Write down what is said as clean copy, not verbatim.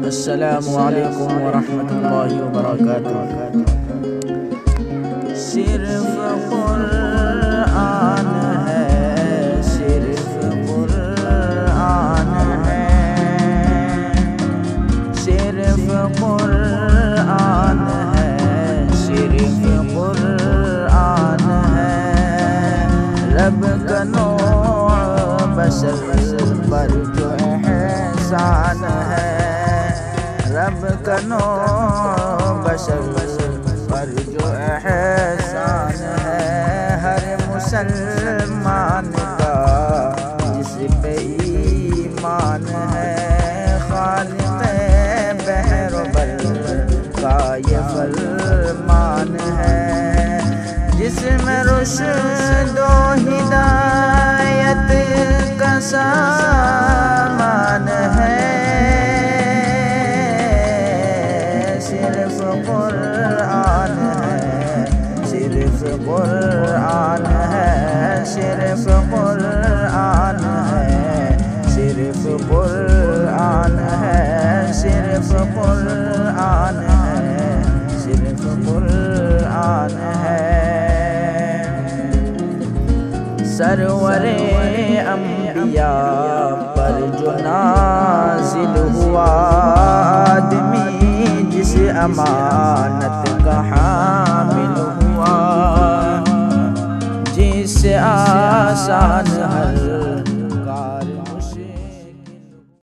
السلام علیکم ورحمۃ اللہ وبرکاتہ۔ صرف قرآن ہے، صرف قرآن ہے، صرف قرآن ہے، صرف قرآن ہے۔ رب کا نوع بشر پر جو احسان ہے، رب کا نوع بشر پر جو احسان ہے۔ ہر مسلمان کا جس پہ ایمان ہے، خالق بحر و بر کا یہ فرمان ہے، جس میں رشد و ہدایت کا سامان ہے۔ صرف قرآن ہے، صرف قرآن ہے، صرف قرآن ہے، صرف قرآن ہے، صرف قرآن ہے، صرف قرآن ہے۔ سرور انبیاء پر جو نازل ہوا، آدمی جس امانت کا حامل ہوا، جس سے آسان